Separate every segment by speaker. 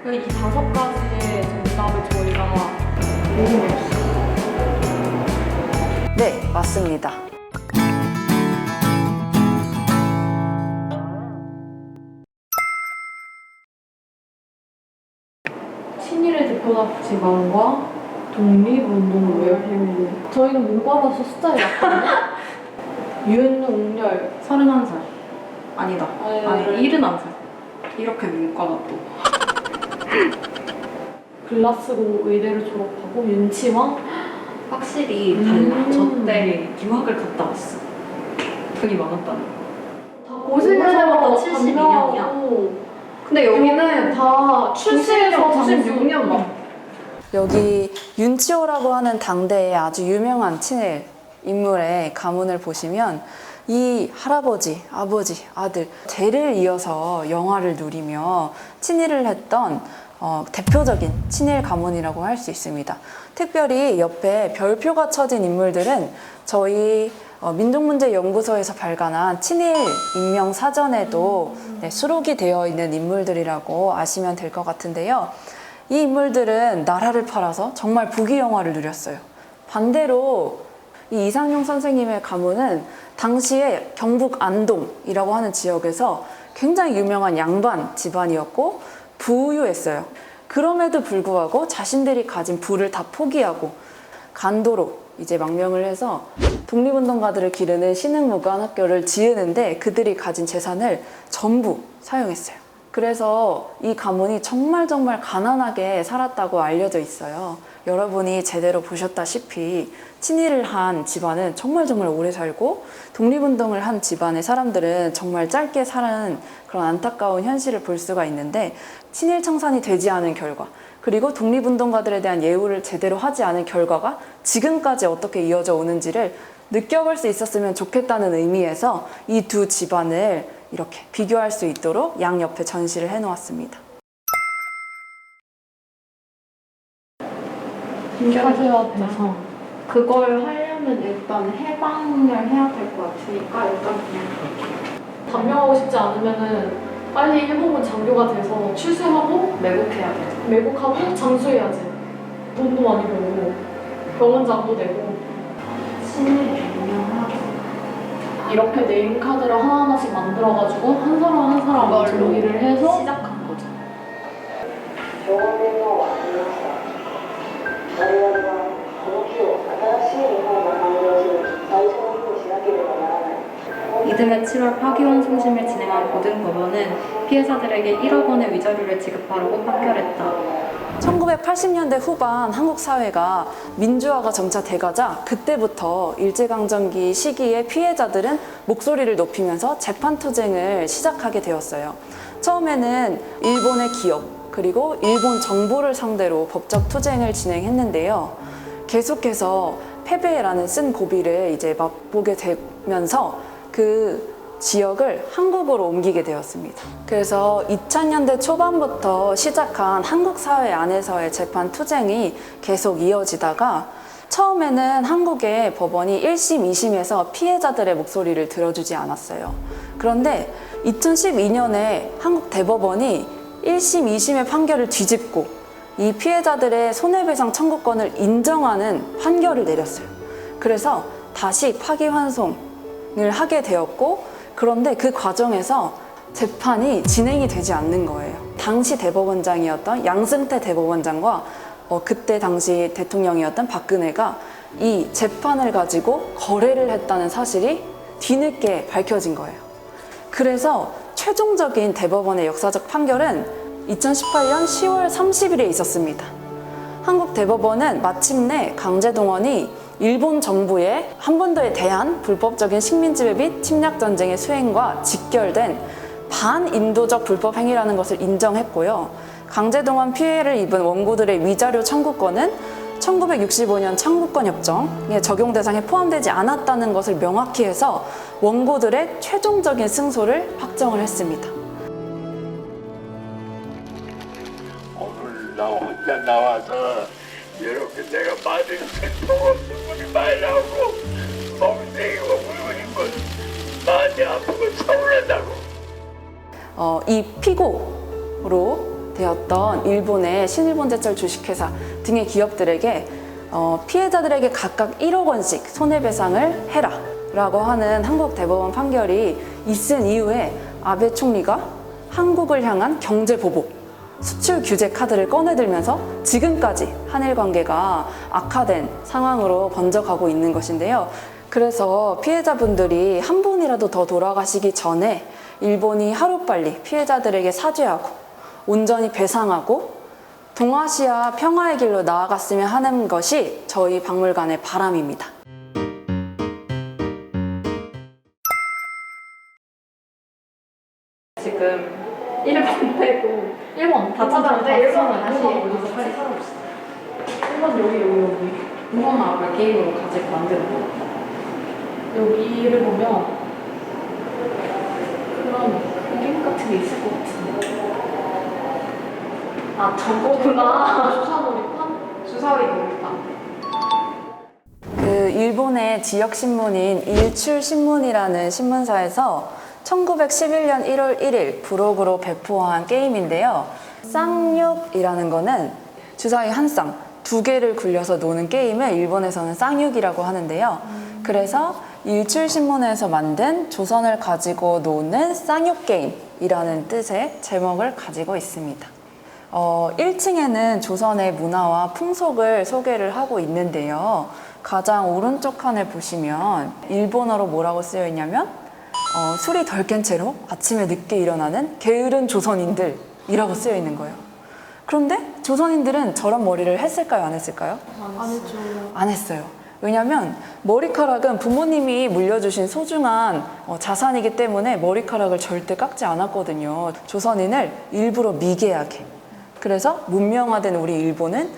Speaker 1: 이 5가지의 정답을 저희가 모르겠어요.
Speaker 2: 네, 맞습니다.
Speaker 1: 친일의 대표적 지방과 독립운동 외부. 저희는 문과라서 숫자에 맞거든요. 윤옥열
Speaker 3: 31살. 아니다. 아니,
Speaker 1: 네.
Speaker 3: 71살. 이렇게 문과가 또.
Speaker 1: 글라스고 의대를 졸업하고 윤치왕
Speaker 3: 확실히 달라. 저 때 유학을 갔다 왔어. 돈이 많았다는 거.
Speaker 1: 다
Speaker 3: 고시를 해봤다 72년이야? 근데 여기는
Speaker 1: 다
Speaker 3: 70년, 96년 막.
Speaker 2: 여기 윤치호라고 하는 당대의 아주 유명한 친일 인물의 가문을 보시면 이 할아버지, 아버지, 아들 대를 이어서 영화를 누리며 친일을 했던 대표적인 친일 가문이라고 할 수 있습니다. 특별히 옆에 별표가 쳐진 인물들은 저희 민족문제연구소에서 발간한 친일 인명 사전에도 수록이 되어 있는 인물들이라고 아시면 될 것 같은데요. 이 인물들은 나라를 팔아서 정말 부귀영화를 누렸어요. 반대로 이 이상용 선생님의 가문은 당시에 경북 안동이라고 하는 지역에서 굉장히 유명한 양반 집안이었고 부유했어요. 그럼에도 불구하고 자신들이 가진 부를 다 포기하고 간도로 이제 망명을 해서 독립운동가들을 기르는 신흥무관학교를 지으는데 그들이 가진 재산을 전부 사용했어요. 그래서 이 가문이 정말 가난하게 살았다고 알려져 있어요. 여러분이 제대로 보셨다시피 친일을 한 집안은 정말 오래 살고 독립운동을 한 집안의 사람들은 정말 짧게 사는 그런 안타까운 현실을 볼 수가 있는데 친일 청산이 되지 않은 결과 그리고 독립운동가들에 대한 예우를 제대로 하지 않은 결과가 지금까지 어떻게 이어져 오는지를 느껴볼 수 있었으면 좋겠다는 의미에서 이 두 집안을 이렇게 비교할 수 있도록 양옆에 전시를 해놓았습니다.
Speaker 1: 사제와 대상.
Speaker 3: 그걸 하려면 일단 해방을 해야 될 것 같으니까 일단 그냥 그렇게.
Speaker 1: 단명하고 싶지 않으면은 빨리 일본군 장교가 돼서 출세하고
Speaker 3: 매국해야 돼.
Speaker 1: 매국하고 장수해야지. 돈도 많이 벌고 병원장도 되고.
Speaker 3: 친일 유명하게.
Speaker 1: 이렇게 네임카드를 하나하나씩 만들어가지고 한 사람 한 사람 정리를 해서
Speaker 3: 시작한 거죠.
Speaker 4: 昭和天皇は言いました。我々はこの日を新しい日本が誕生する最初の日にしなければならない。
Speaker 3: 이듬해 7월 파기환송심을 진행한 고등법원은 피해자들에게 1억 원의 위자료를 지급하라고 판결했다.
Speaker 2: 1980년대 후반 한국 사회가 민주화가 점차 돼가자 그때부터 일제강점기 시기에 피해자들은 목소리를 높이면서 재판투쟁을 시작하게 되었어요. 처음에는 일본의 기업 그리고 일본 정부를 상대로 법적 투쟁을 진행했는데요. 계속해서 패배라는 쓴 고비를 이제 맛보게 되면서 그 지역을 한국으로 옮기게 되었습니다. 그래서 2000년대 초반부터 시작한 한국 사회 안에서의 재판 투쟁이 계속 이어지다가 처음에는 한국의 법원이 1심, 2심에서 피해자들의 목소리를 들어주지 않았어요. 그런데 2012년에 한국 대법원이 1심, 2심의 판결을 뒤집고 이 피해자들의 손해배상 청구권을 인정하는 판결을 내렸어요. 그래서 다시 파기환송을 하게 되었고 그런데 그 과정에서 재판이 진행이 되지 않는 거예요. 당시 대법원장이었던 양승태 대법원장과 그때 당시 대통령이었던 박근혜가 이 재판을 가지고 거래를 했다는 사실이 뒤늦게 밝혀진 거예요. 그래서 최종적인 대법원의 역사적 판결은 2018년 10월 30일에 있었습니다. 한국 대법원은 마침내 강제동원이 일본 정부의 한반도에 대한 불법적인 식민지배 및 침략전쟁의 수행과 직결된 반인도적 불법 행위라는 것을 인정했고요. 강제동원 피해를 입은 원고들의 위자료 청구권은 1965년 청구권 협정의 적용 대상에 포함되지 않았다는 것을 명확히 해서 원고들의 최종적인 승소를 확정을 했습니다.
Speaker 5: 오늘 나 혼자 나와서 이렇게 내가 맞은 통 없는 분이 많이 나오고 멍때리고 물건인 건 나한테 아프고 서운하다고.
Speaker 2: 이 피고로 되었던 일본의 신일본제철 주식회사 등의 기업들에게 피해자들에게 각각 1억 원씩 손해배상을 해라 라고 하는 한국 대법원 판결이 있은 이후에 아베 총리가 한국을 향한 경제보복, 수출 규제 카드를 꺼내들면서 지금까지 한일 관계가 악화된 상황으로 번져가고 있는 것인데요. 그래서 피해자분들이 한 분이라도 더 돌아가시기 전에 일본이 하루빨리 피해자들에게 사죄하고 온전히 배상하고 동아시아 평화의 길로 나아갔으면 하는 것이 저희 박물관의 바람입니다.
Speaker 3: 지금 1번 빼고
Speaker 1: 1번
Speaker 3: 다 찾았는데 1번은 다시
Speaker 1: 어디서
Speaker 3: 빨리 찾아봅시다.
Speaker 1: 1번 여기
Speaker 3: 1번 마음을 게임으로 가지고 만드는 거.
Speaker 1: 여기를 보면 그런 그림 같은 게 있을 것 같은데.
Speaker 3: 아 저거구나.
Speaker 1: 주사놀이판?
Speaker 3: 주사위 놀이판.
Speaker 2: 그 일본의 지역 신문인 일출신문이라는 신문사에서 1911년 1월 1일 부록으로 배포한 게임인데요. 쌍육이라는 거는 주사위 한 쌍, 두 개를 굴려서 노는 게임을 일본에서는 쌍육이라고 하는데요. 그래서 일출신문에서 만든 조선을 가지고 노는 쌍육게임이라는 뜻의 제목을 가지고 있습니다. 1층에는 조선의 문화와 풍속을 소개를 하고 있는데요. 가장 오른쪽 칸을 보시면 일본어로 뭐라고 쓰여 있냐면 술이 덜 깬 채로 아침에 늦게 일어나는 게으른 조선인들이라고 쓰여 있는 거예요. 그런데 조선인들은 저런 머리를 했을까요? 안 했을까요?
Speaker 1: 안 했죠.
Speaker 2: 안 했어요. 왜냐면 머리카락은 부모님이 물려주신 소중한 자산이기 때문에 머리카락을 절대 깎지 않았거든요. 조선인을 일부러 미개하게. 그래서 문명화된 우리 일본은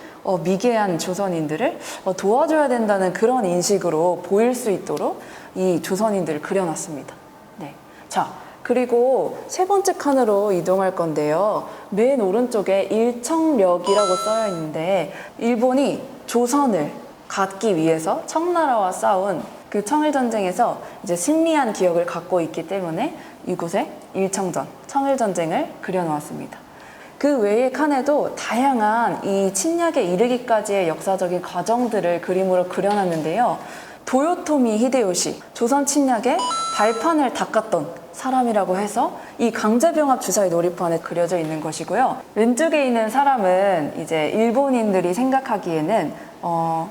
Speaker 2: 미개한 조선인들을 도와줘야 된다는 그런 인식으로 보일 수 있도록 이 조선인들을 그려놨습니다. 네. 자, 그리고 세 번째 칸으로 이동할 건데요. 맨 오른쪽에 일청력이라고 써여 있는데 일본이 조선을 갖기 위해서 청나라와 싸운 그 청일전쟁에서 이제 승리한 기억을 갖고 있기 때문에 이곳에 일청전, 청일전쟁을 그려놓았습니다. 그 외의 칸에도 다양한 이 침략에 이르기까지의 역사적인 과정들을 그림으로 그려놨는데요. 도요토미 히데요시, 조선 침략의 발판을 닦았던 사람이라고 해서 이 강제병합 주사위 놀이판에 그려져 있는 것이고요. 왼쪽에 있는 사람은 이제 일본인들이 생각하기에는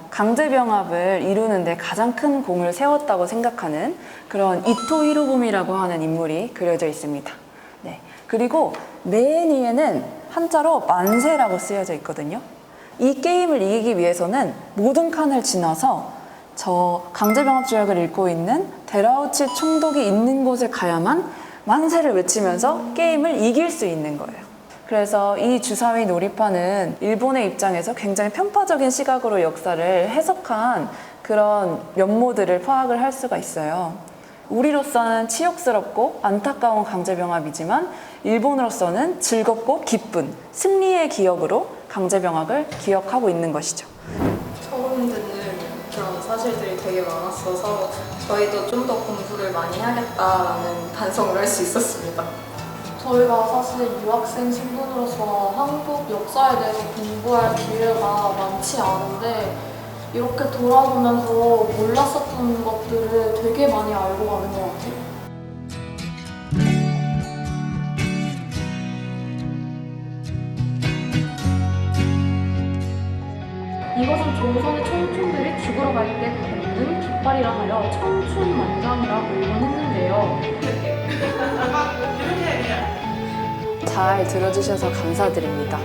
Speaker 2: 강제병합을 이루는데 가장 큰 공을 세웠다고 생각하는 그런 이토 히로부미라고 하는 인물이 그려져 있습니다. 네. 그리고 맨 위에는 한자로 만세라고 쓰여져 있거든요. 이 게임을 이기기 위해서는 모든 칸을 지나서 저 강제병합 조약을 읽고 있는 데라우치 총독이 있는 곳에 가야만 만세를 외치면서 게임을 이길 수 있는 거예요. 그래서 이 주사위 놀이판은 일본의 입장에서 굉장히 편파적인 시각으로 역사를 해석한 그런 면모들을 파악을 할 수가 있어요. 우리로서는 치욕스럽고 안타까운 강제병합이지만 일본으로서는 즐겁고 기쁜 승리의 기억으로 강제병합을 기억하고 있는 것이죠.
Speaker 6: 처음 듣는 그런 사실들이 되게 많았어서 저희도 좀 더 공부를 많이 해야겠다라는 반성을 할 수 있었습니다.
Speaker 1: 저희가 사실 유학생 신분으로서 한국 역사에 대해서 공부할 기회가 많지 않은데 이렇게 돌아보면서 몰랐었던 것들을 되게 많이 알고 가는 것 같아요. 이것은 조선의 청춘들이 죽으러 갈 때 걷는 깃발이라 하여 청춘만장이라고 했는데요.
Speaker 2: 잘 들어주셔서 감사드립니다.